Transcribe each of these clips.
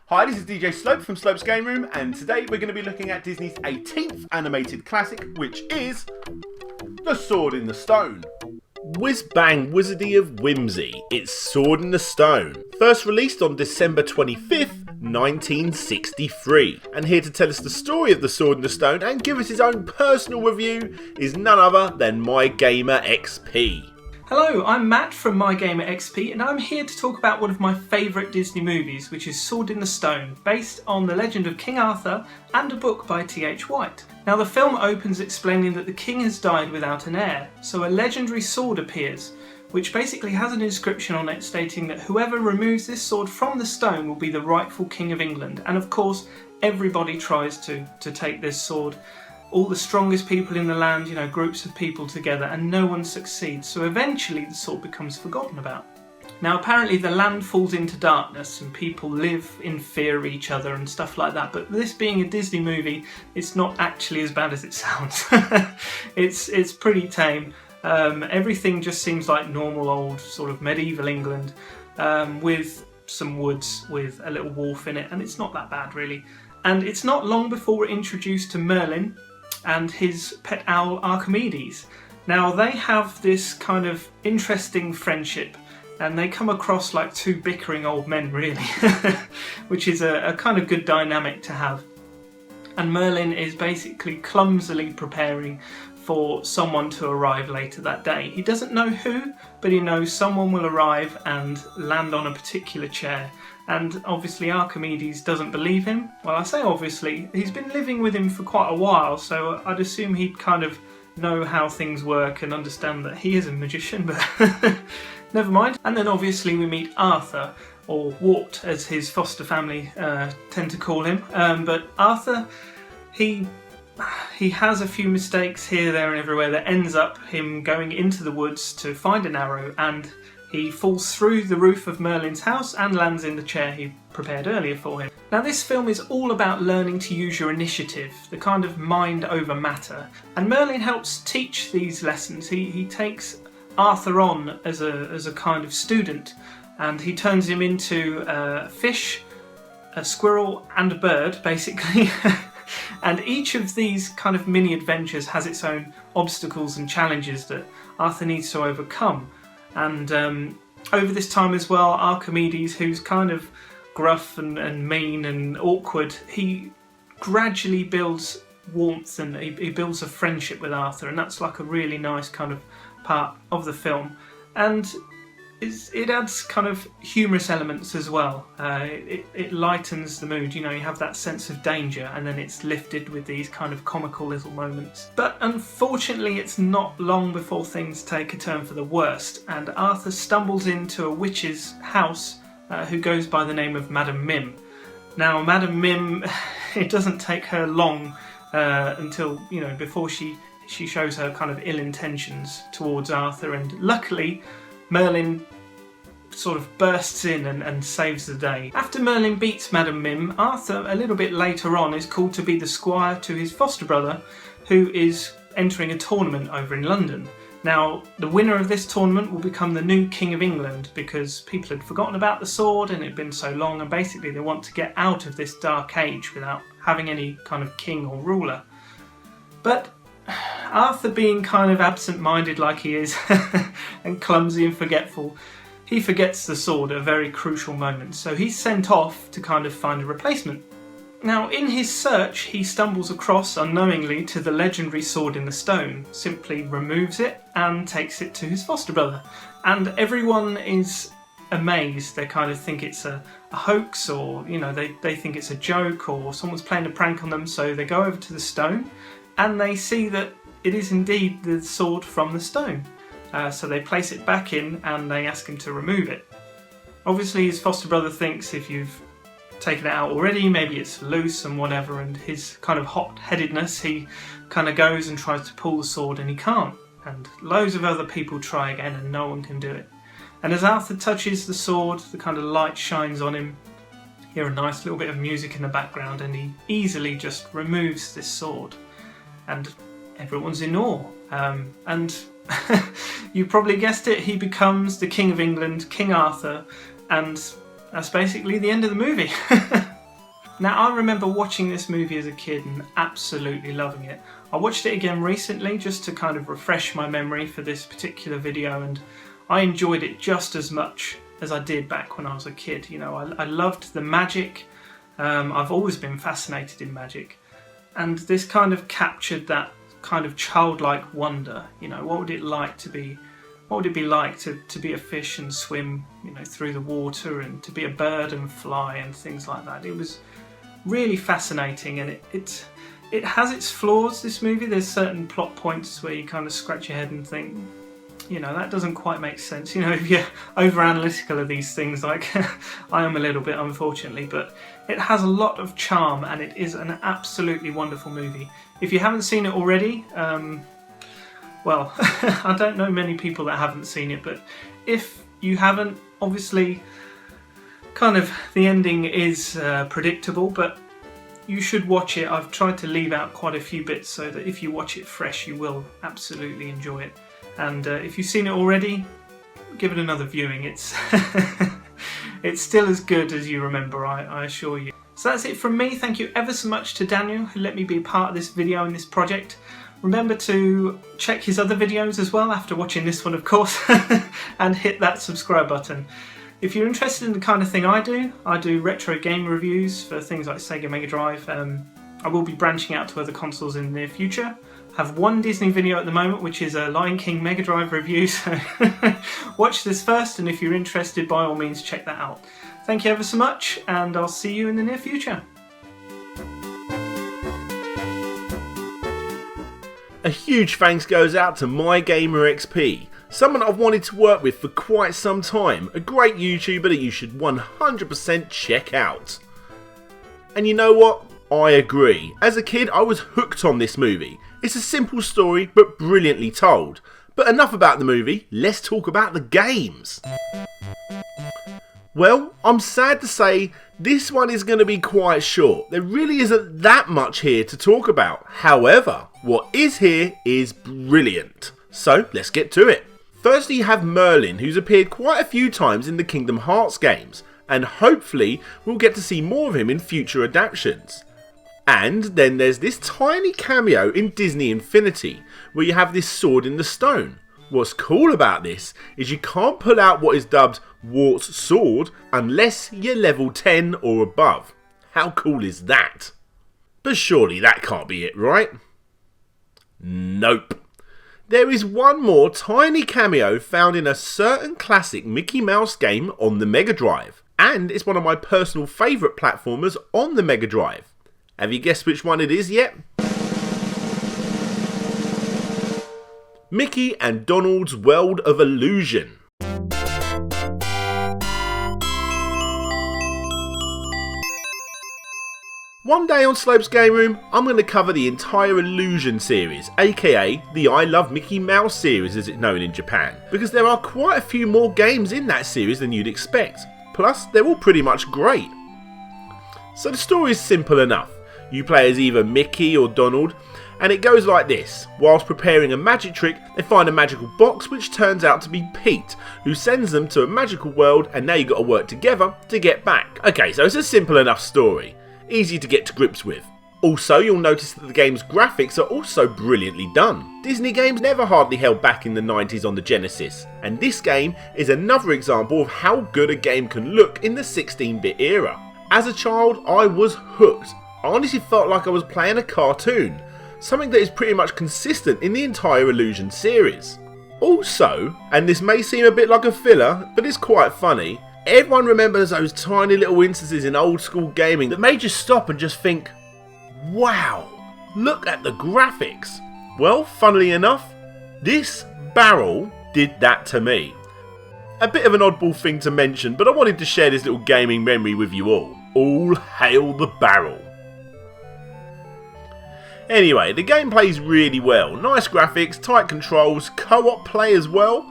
Hi, this is DJ Slope from Slope's Game Room, and today we're going to be looking at Disney's 18th animated classic, which is The Sword in the Stone. Whiz bang wizardy of whimsy, it's Sword in the Stone. First released on December 25th, 1963. And here to tell us the story of The Sword in the Stone and give us his own personal review is none other than MyGamerXP. Hello, I'm Matt from MyGamerXP and I'm here to talk about one of my favourite Disney movies, which is Sword in the Stone, based on the legend of King Arthur and a book by T.H. White. Now the film opens explaining that the king has died without an heir, so a legendary sword appears, which basically has an inscription on it stating that whoever removes this sword from the stone will be the rightful King of England. And of course, everybody tries to take this sword. All the strongest people in the land, groups of people together, and no one succeeds. So eventually the sword becomes forgotten about. Now apparently the land falls into darkness and people live in fear of each other and stuff like that. But this being a Disney movie, it's not actually as bad as it sounds. It's pretty tame. Everything just seems like normal old sort of medieval England, with some woods with a little wharf in it, and it's not that bad really. And it's not long before we're introduced to Merlin and his pet owl Archimedes. Now they have this kind of interesting friendship and they come across like two bickering old men really, which is a kind of good dynamic to have. And Merlin is basically clumsily preparing for someone to arrive later that day. He doesn't know who, but he knows someone will arrive and land on a particular chair. And obviously Archimedes doesn't believe him. Well, I say obviously, he's been living with him for quite a while, so I'd assume he'd kind of know how things work and understand that he is a magician, but never mind. And then obviously we meet Arthur, or Wart as his foster family tend to call him. But Arthur, he has a few mistakes here, there and everywhere that ends up him going into the woods to find an arrow, and he falls through the roof of Merlin's house and lands in the chair he prepared earlier for him. Now this film is all about learning to use your initiative, the kind of mind over matter. And Merlin helps teach these lessons. He takes Arthur on as a kind of student, and he turns him into a fish, a squirrel and a bird basically. And each of these kind of mini adventures has its own obstacles and challenges that Arthur needs to overcome. And over this time as well, Archimedes, who's kind of gruff and mean and awkward, he gradually builds warmth and he builds a friendship with Arthur, and that's like a really nice kind of part of the film. And it adds kind of humorous elements as well. It lightens the mood, you have that sense of danger, and then it's lifted with these kind of comical little moments. But unfortunately it's not long before things take a turn for the worst, and Arthur stumbles into a witch's house who goes by the name of Madam Mim. Now Madam Mim, it doesn't take her long until, before she shows her kind of ill intentions towards Arthur, and luckily Merlin sort of bursts in and saves the day. After Merlin beats Madam Mim, Arthur, a little bit later on, is called to be the squire to his foster brother, who is entering a tournament over in London. Now, the winner of this tournament will become the new King of England, because people had forgotten about the sword and it had been so long, and basically they want to get out of this dark age without having any kind of king or ruler. But Arthur, being kind of absent-minded like he is, and clumsy and forgetful, he forgets the sword at a very crucial moment, so he's sent off to kind of find a replacement. Now in his search he stumbles across unknowingly to the legendary sword in the stone, simply removes it and takes it to his foster brother. And everyone is amazed. They kind of think it's a hoax, or they think it's a joke, or someone's playing a prank on them, so they go over to the stone and they see that it is indeed the sword from the stone. So they place it back in and they ask him to remove it. Obviously his foster brother thinks if you've taken it out already, maybe it's loose and whatever, and his kind of hot-headedness, he kind of goes and tries to pull the sword and he can't. And loads of other people try again and no one can do it. And as Arthur touches the sword, the kind of light shines on him. You hear a nice little bit of music in the background, and he easily just removes this sword. And everyone's in awe. And you probably guessed it, he becomes the King of England, King Arthur, and that's basically the end of the movie. Now, I remember watching this movie as a kid and absolutely loving it. I watched it again recently just to kind of refresh my memory for this particular video, and I enjoyed it just as much as I did back when I was a kid. You know, I loved the magic. I've always been fascinated in magic, and this kind of captured that kind of childlike wonder. You know, what would it like to be? What would it be like to be a fish and swim, you know, through the water, and to be a bird and fly and things like that? It was really fascinating, and it has its flaws, this movie. There's certain plot points where you kind of scratch your head and think, you know, that doesn't quite make sense. You know, if you're over analytical of these things, like I am a little bit, unfortunately, but it has a lot of charm, and it is an absolutely wonderful movie. If you haven't seen it already, well, I don't know many people that haven't seen it, but if you haven't, obviously, kind of the ending is predictable, but you should watch it. I've tried to leave out quite a few bits so that if you watch it fresh, you will absolutely enjoy it. And if you've seen it already, give it another viewing. It's it's still as good as you remember, I assure you. So that's it from me. Thank you ever so much to Daniel, who let me be a part of this video and this project. Remember to check his other videos as well after watching this one, of course, and hit that subscribe button. If you're interested in the kind of thing I do retro game reviews for things like Sega Mega Drive. I will be branching out to other consoles in the near future. I have one Disney video at the moment, which is a Lion King Mega Drive review, so watch this first, and if you're interested, by all means check that out. Thank you ever so much, and I'll see you in the near future. A huge thanks goes out to MyGamerXP, someone I've wanted to work with for quite some time, a great YouTuber that you should 100% check out. And you know what? I agree. As a kid, I was hooked on this movie. It's a simple story, but brilliantly told. But enough about the movie, let's talk about the games. Well, I'm sad to say this one is going to be quite short. There really isn't that much here to talk about. However, what is here is brilliant. So let's get to it. Firstly, you have Merlin, who's appeared quite a few times in the Kingdom Hearts games, and hopefully we'll get to see more of him in future adaptations. And then there's this tiny cameo in Disney Infinity, where you have this sword in the stone. What's cool about this is you can't pull out what is dubbed Wart's sword unless you're level 10 or above. How cool is that? But surely that can't be it, right? Nope. There is one more tiny cameo found in a certain classic Mickey Mouse game on the Mega Drive, and it's one of my personal favourite platformers on the Mega Drive. Have you guessed which one it is yet? Mickey and Donald's World of Illusion. One day on Slope's Game Room, I'm going to cover the entire Illusion series, aka the I Love Mickey Mouse series as it's known in Japan, because there are quite a few more games in that series than you'd expect, plus they're all pretty much great. So the story is simple enough. You play as either Mickey or Donald, and it goes like this. Whilst preparing a magic trick, they find a magical box which turns out to be Pete, who sends them to a magical world, and now you've got to work together to get back. Okay, so it's a simple enough story. Easy to get to grips with. Also, you'll notice that the game's graphics are also brilliantly done. Disney games never hardly held back in the 90s on the Genesis, and this game is another example of how good a game can look in the 16-bit era. As a child, I was hooked. I honestly felt like I was playing a cartoon, something that is pretty much consistent in the entire Illusion series. Also, and this may seem a bit like a filler, but it's quite funny, everyone remembers those tiny little instances in old school gaming that made you stop and just think, wow, look at the graphics. Well, funnily enough, this barrel did that to me. A bit of an oddball thing to mention, but I wanted to share this little gaming memory with you all. All hail the barrel. Anyway, the game plays really well. Nice graphics, tight controls, co-op play as well.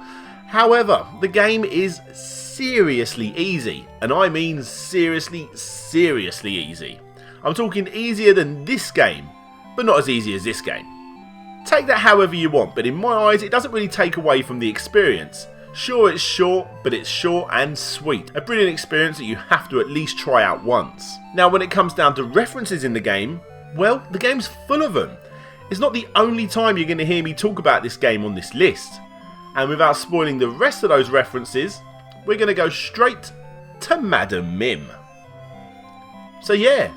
However, the game is seriously easy, and I mean seriously easy. I'm talking easier than this game, but not as easy as this game. Take that however you want, but in my eyes it doesn't really take away from the experience. Sure, it's short, but it's short and sweet. A brilliant experience that you have to at least try out once. Now when it comes down to references in the game, well, the game's full of them. It's not the only time you're going to hear me talk about this game on this list. And without spoiling the rest of those references, we're going to go straight to Madam Mim. So yeah,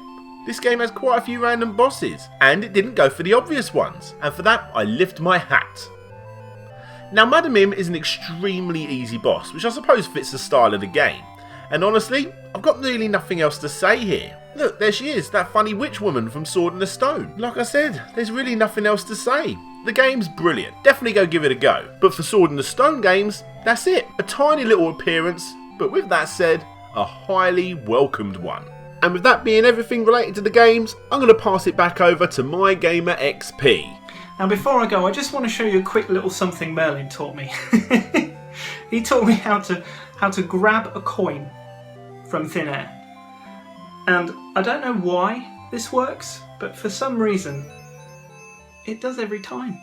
this game has quite a few random bosses, and it didn't go for the obvious ones, and for that I lift my hat. Now Madam Mim is an extremely easy boss, which I suppose fits the style of the game, and honestly, I've got really nothing else to say here. Look, there she is, that funny witch woman from Sword in the Stone. Like I said, there's really nothing else to say. The game's brilliant, definitely go give it a go. But for Sword in the Stone games, that's it. A tiny little appearance, but with that said, a highly welcomed one. And with that being everything related to the games, I'm going to pass it back over to MyGamerXP. Now before I go, I just want to show you a quick little something Merlin taught me. He taught me how to grab a coin from thin air. And I don't know why this works, but for some reason, it does every time.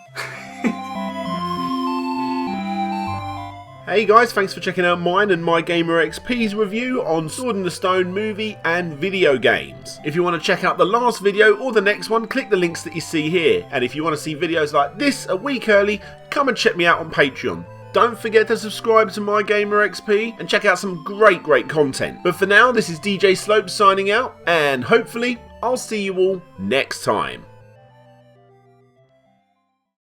Hey guys, thanks for checking out mine and MyGamerXP's review on Sword in the Stone movie and video games. If you want to check out the last video or the next one, click the links that you see here. And if you want to see videos like this a week early, come and check me out on Patreon. Don't forget to subscribe to MyGamerXP and check out some great content. But for now, this is DJ Slope signing out, and hopefully I'll see you all next time.